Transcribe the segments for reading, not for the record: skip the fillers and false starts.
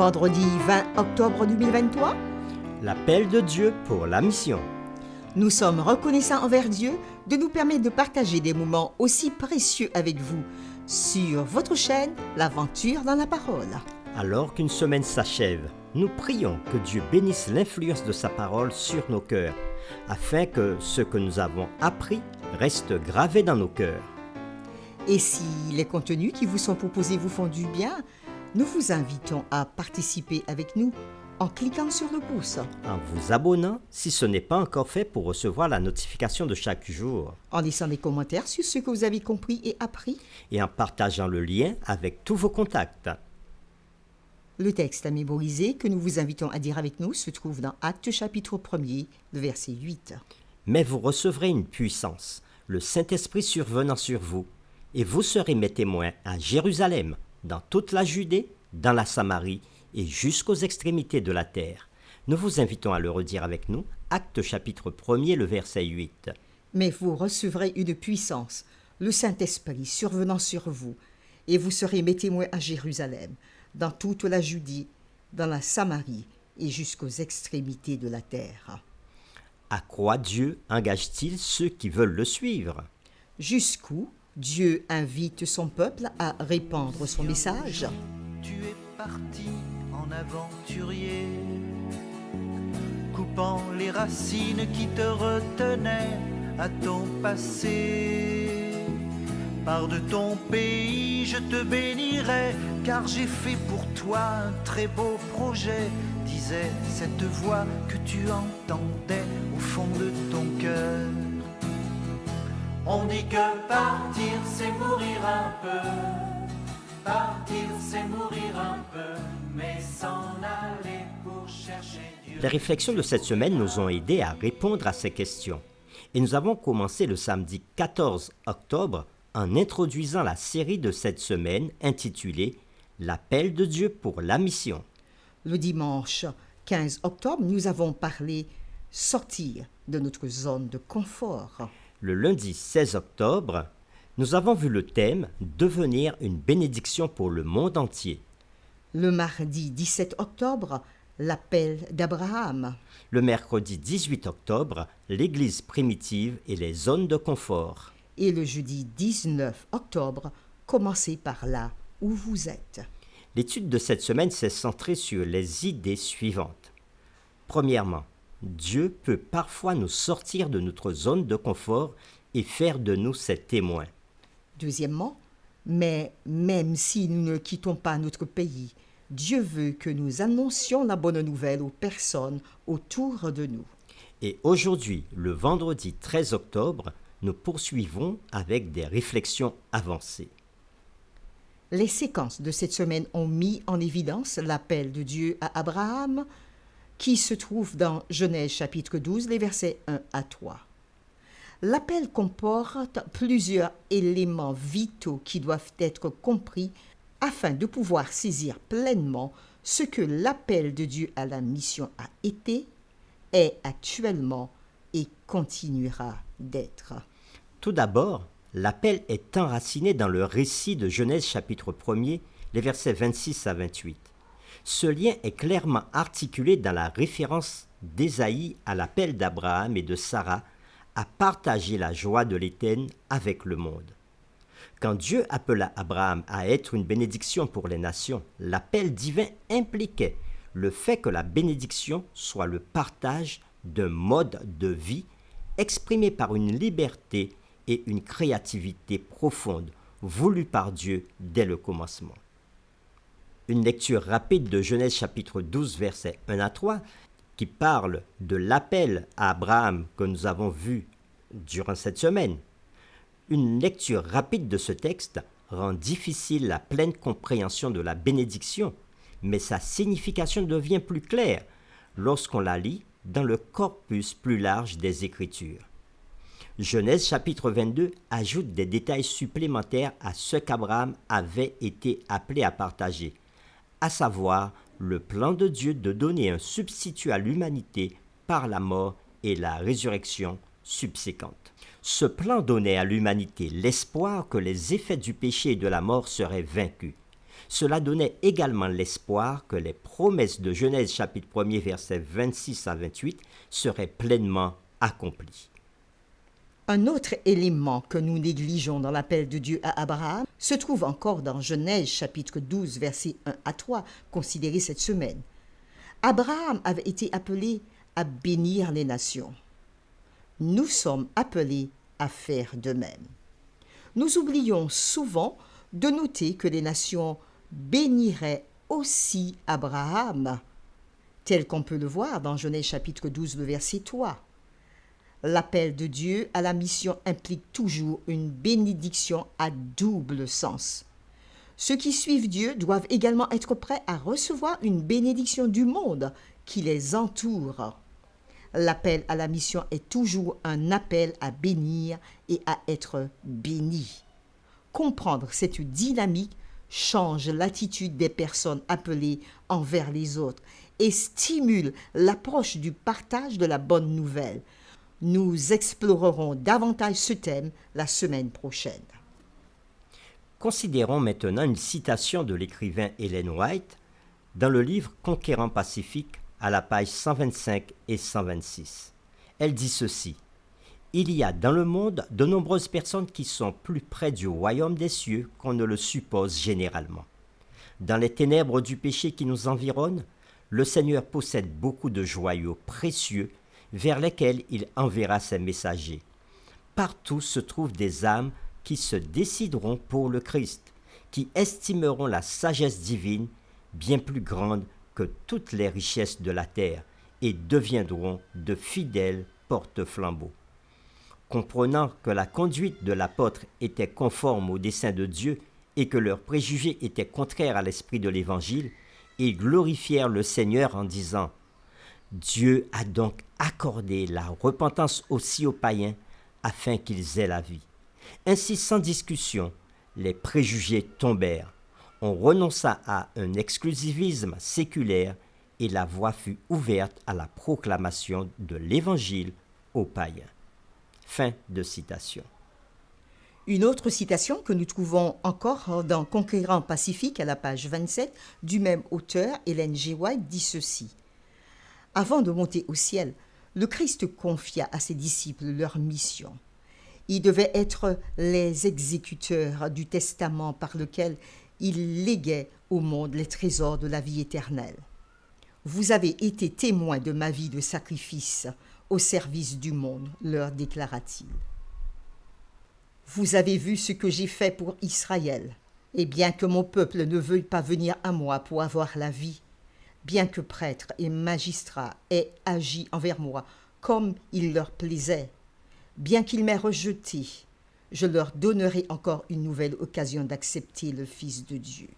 Vendredi 20 octobre 2023, L'appel de Dieu pour la mission. nous sommes reconnaissants envers Dieu de nous permettre de partager des moments aussi précieux avec vous sur votre chaîne L'Aventure dans la Parole. Alors qu'une semaine s'achève, nous prions que Dieu bénisse l'influence de sa parole sur nos cœurs, afin que ce que nous avons appris reste gravé dans nos cœurs. Et si les contenus qui vous sont proposés vous font du bien, nous vous invitons à participer avec nous en cliquant sur le pouce, En vous abonnant si ce n'est pas encore fait pour recevoir la notification de chaque jour, en laissant des commentaires sur ce que vous avez compris et appris. et en partageant le lien avec tous vos contacts. Le texte à mémoriser que nous vous invitons à dire avec nous se trouve dans Actes chapitre 1er, le verset 8. Mais vous recevrez une puissance, le Saint-Esprit survenant sur vous, et vous serez mes témoins à Jérusalem, dans toute la Judée, dans la Samarie et jusqu'aux extrémités de la terre. Nous vous invitons à le redire avec nous, Actes chapitre 1er, le verset 8. Mais vous recevrez une puissance, le Saint-Esprit survenant sur vous, et vous serez mes témoins à Jérusalem, dans toute la Judée, dans la Samarie et jusqu'aux extrémités de la terre. À quoi Dieu engage-t-il ceux qui veulent le suivre? Jusqu'où Dieu invite son peuple à répandre son message. Tu es parti en aventurier, coupant les racines qui te retenaient à ton passé. Pars de ton pays, je te bénirai, car j'ai fait pour toi un très beau projet, disait cette voix que tu entendais au fond de ton cœur. On dit que partir c'est mourir un peu, partir c'est mourir un peu, mais s'en aller pour chercher Dieu. Les réflexions de cette semaine nous ont aidés à répondre à ces questions. Et nous avons commencé le samedi 14 octobre en introduisant la série de cette semaine intitulée « L'appel de Dieu pour la mission ». Le dimanche 15 octobre, nous avons parlé sortir de notre zone de confort. Le lundi 16 octobre, nous avons vu le thème « Devenir une bénédiction pour le monde entier ». Le mardi 17 octobre, l'appel d'Abraham. Le mercredi 18 octobre, l'Église primitive et les zones de confort. Et le jeudi 19 octobre, commencez par là où vous êtes. L'étude de cette semaine s'est centrée sur les idées suivantes. Premièrement, Dieu peut parfois nous sortir de notre zone de confort et faire de nous ses témoins. Deuxièmement, mais même si nous ne quittons pas notre pays, Dieu veut que nous annoncions la bonne nouvelle aux personnes autour de nous. Et aujourd'hui, le vendredi 13 octobre, nous poursuivons avec des réflexions avancées. Les séquences de cette semaine ont mis en évidence l'appel de Dieu à Abraham, qui se trouve dans Genèse chapitre 12, les versets 1 à 3. L'appel comporte plusieurs éléments vitaux qui doivent être compris afin de pouvoir saisir pleinement ce que l'appel de Dieu à la mission a été, est actuellement et continuera d'être. Tout d'abord, l'appel est enraciné dans le récit de Genèse chapitre 1er, les versets 26 à 28. Ce lien est clairement articulé dans la référence d'Ésaïe à l'appel d'Abraham et de Sarah à partager la joie de l'Éternel avec le monde. Quand Dieu appela Abraham à être une bénédiction pour les nations, l'appel divin impliquait le fait que la bénédiction soit le partage d'un mode de vie exprimé par une liberté et une créativité profonde voulue par Dieu dès le commencement. Une lecture rapide de Genèse chapitre 12 versets 1 à 3 qui parle de l'appel à Abraham que nous avons vu durant cette semaine. Une lecture rapide de ce texte rend difficile la pleine compréhension de la bénédiction, mais sa signification devient plus claire lorsqu'on la lit dans le corpus plus large des Écritures. Genèse chapitre 22 ajoute des détails supplémentaires à ce qu'Abraham avait été appelé à partager, à savoir le plan de Dieu de donner un substitut à l'humanité par la mort et la résurrection subséquente. Ce plan donnait à l'humanité l'espoir que les effets du péché et de la mort seraient vaincus. Cela donnait également l'espoir que les promesses de Genèse chapitre 1er versets 26 à 28 seraient pleinement accomplies. Un autre élément que nous négligeons dans l'appel de Dieu à Abraham se trouve encore dans Genèse chapitre 12 versets 1 à 3, considéré cette semaine. Abraham avait été appelé à bénir les nations. Nous sommes appelés à faire de même. Nous oublions souvent de noter que les nations béniraient aussi Abraham, tel qu'on peut le voir dans Genèse chapitre 12, le verset 3. L'appel de Dieu à la mission implique toujours une bénédiction à double sens. Ceux qui suivent Dieu doivent également être prêts à recevoir une bénédiction du monde qui les entoure. L'appel à la mission est toujours un appel à bénir et à être béni. Comprendre cette dynamique change l'attitude des personnes appelées envers les autres et stimule l'approche du partage de la bonne nouvelle. Nous explorerons davantage ce thème la semaine prochaine. Considérons maintenant une citation de l'écrivain Ellen White dans le livre Conquérant Pacifique à la page 125 et 126. Elle dit ceci: « Il y a dans le monde de nombreuses personnes qui sont plus près du royaume des cieux qu'on ne le suppose généralement. Dans les ténèbres du péché qui nous environnent, le Seigneur possède beaucoup de joyaux précieux vers lesquels il enverra ses messagers. Partout se trouvent des âmes qui se décideront pour le Christ, qui estimeront la sagesse divine bien plus grande que toutes les richesses de la terre et deviendront de fidèles porte-flambeaux. Comprenant que la conduite de l'apôtre était conforme au dessein de Dieu et que leurs préjugés étaient contraires à l'esprit de l'Évangile, ils glorifièrent le Seigneur en disant: « Dieu a donc accordé la repentance aussi aux païens afin qu'ils aient la vie. » Ainsi, sans discussion, les préjugés tombèrent. On renonça à un exclusivisme séculaire et la voie fut ouverte à la proclamation de l'Évangile aux païens. Fin de citation. Une autre citation que nous trouvons encore dans Conquérant Pacifique à la page 27 du même auteur, Ellen G. White, dit ceci: « Avant de monter au ciel, le Christ confia à ses disciples leur mission. Ils devaient être les exécuteurs du testament par lequel il léguait au monde les trésors de la vie éternelle. « Vous avez été témoins de ma vie de sacrifice au service du monde, leur déclara-t-il. Vous avez vu ce que j'ai fait pour Israël, et bien que mon peuple ne veuille pas venir à moi pour avoir la vie, bien que prêtres et magistrats aient agi envers moi comme il leur plaisait, bien qu'ils m'aient rejeté, je leur donnerai encore une nouvelle occasion d'accepter le Fils de Dieu.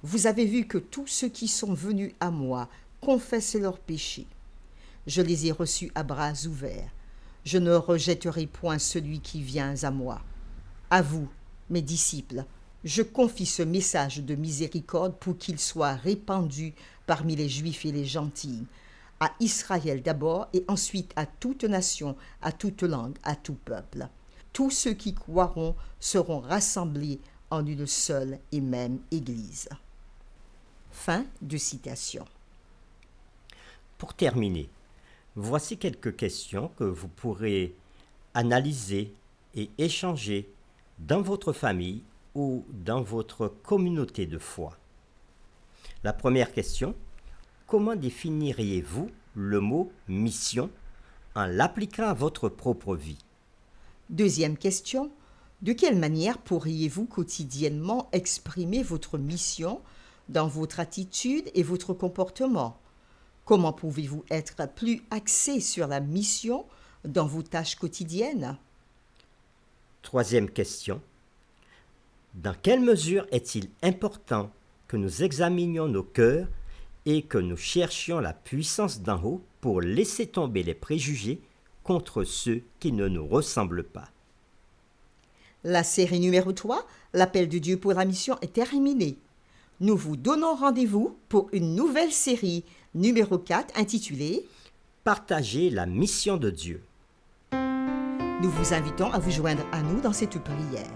Vous avez vu que tous ceux qui sont venus à moi confessent leurs péchés. Je les ai reçus à bras ouverts. Je ne rejetterai point celui qui vient à moi. À vous, mes disciples, je confie ce message de miséricorde pour qu'il soit répandu parmi les Juifs et les gentils, à Israël d'abord et ensuite à toute nation, à toute langue, à tout peuple. Tous ceux qui croiront seront rassemblés en une seule et même Église. » Fin de citation. Pour terminer, voici quelques questions que vous pourrez analyser et échanger dans votre famille ou dans votre communauté de foi. La première question: comment définiriez-vous le mot « mission » en l'appliquant à votre propre vie? Deuxième question: de quelle manière pourriez-vous quotidiennement exprimer votre mission dans votre attitude et votre comportement? Comment pouvez-vous être plus axé sur la mission dans vos tâches quotidiennes? Troisième question: dans quelle mesure est-il important que nous examinions nos cœurs et que nous cherchions la puissance d'en haut pour laisser tomber les préjugés contre ceux qui ne nous ressemblent pas? La série numéro 3, l'appel de Dieu pour la mission, est terminée. Nous vous donnons rendez-vous pour une nouvelle série numéro 4 intitulée « Partager la mission de Dieu ». Nous vous invitons à vous joindre à nous dans cette prière.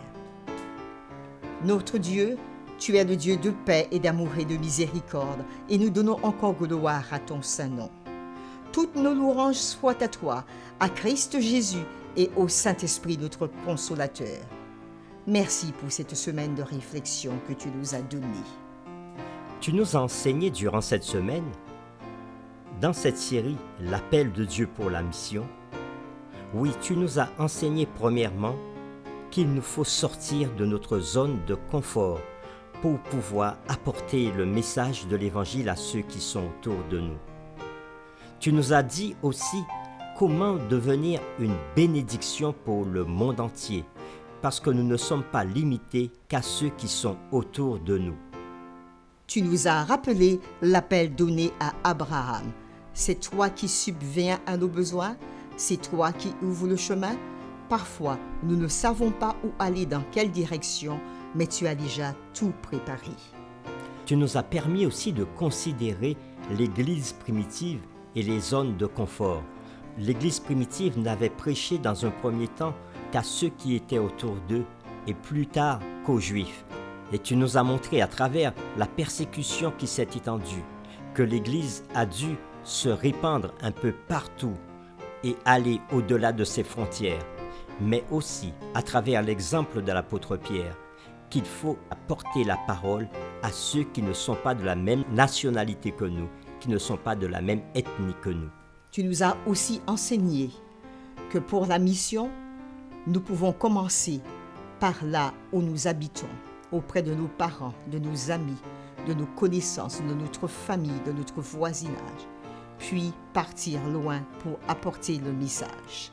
Notre Dieu, Tu es le Dieu de paix et d'amour et de miséricorde, et nous donnons encore gloire à ton saint nom. Toutes nos louanges soient à toi, à Christ Jésus et au Saint-Esprit notre consolateur. Merci pour cette semaine de réflexion que tu nous as donnée. Tu nous as enseigné durant cette semaine, dans cette série « L'appel de Dieu pour la mission », oui, tu nous as enseigné premièrement qu'il nous faut sortir de notre zone de confort pour pouvoir apporter le message de l'Évangile à ceux qui sont autour de nous. Tu nous as dit aussi comment devenir une bénédiction pour le monde entier, parce que nous ne sommes pas limités qu'à ceux qui sont autour de nous. Tu nous as rappelé l'appel donné à Abraham. C'est toi qui subviens à nos besoins, c'est toi qui ouvres le chemin. Parfois, nous ne savons pas où aller, dans quelle direction, mais tu as déjà tout préparé. Tu nous as permis aussi de considérer l'Église primitive et les zones de confort. L'Église primitive n'avait prêché dans un premier temps qu'à ceux qui étaient autour d'eux et plus tard qu'aux Juifs. Et tu nous as montré à travers la persécution qui s'est étendue que l'Église a dû se répandre un peu partout et aller au-delà de ses frontières, mais aussi à travers l'exemple de l'apôtre Pierre, qu'il faut apporter la parole à ceux qui ne sont pas de la même nationalité que nous, qui ne sont pas de la même ethnie que nous. Tu nous as aussi enseigné que pour la mission, nous pouvons commencer par là où nous habitons, auprès de nos parents, de nos amis, de nos connaissances, de notre famille, de notre voisinage, puis partir loin pour apporter le message.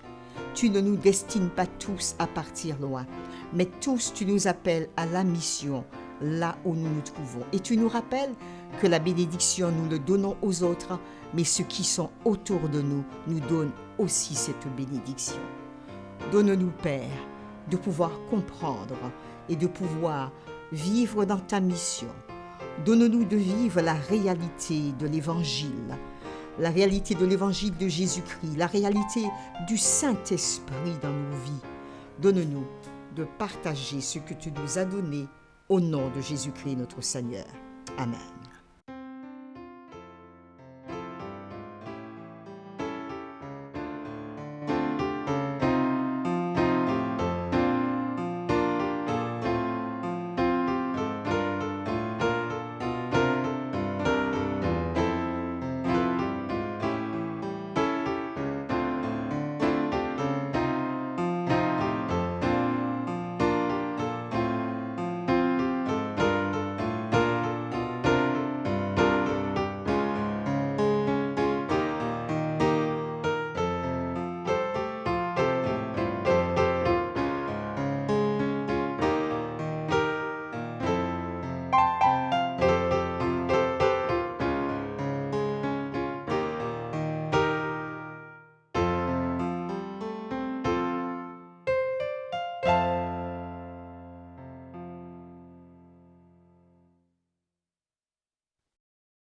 Tu ne nous destines pas tous à partir loin, mais tous tu nous appelles à la mission, là où nous nous trouvons. Et tu nous rappelles que la bénédiction, nous le donnons aux autres, mais ceux qui sont autour de nous nous donnent aussi cette bénédiction. Donne-nous, Père, de pouvoir comprendre et de pouvoir vivre dans ta mission. Donne-nous de vivre la réalité de l'Évangile, la réalité de l'Évangile de Jésus-Christ, la réalité du Saint-Esprit dans nos vies. Donne-nous de partager ce que tu nous as donné au nom de Jésus-Christ notre Seigneur. Amen.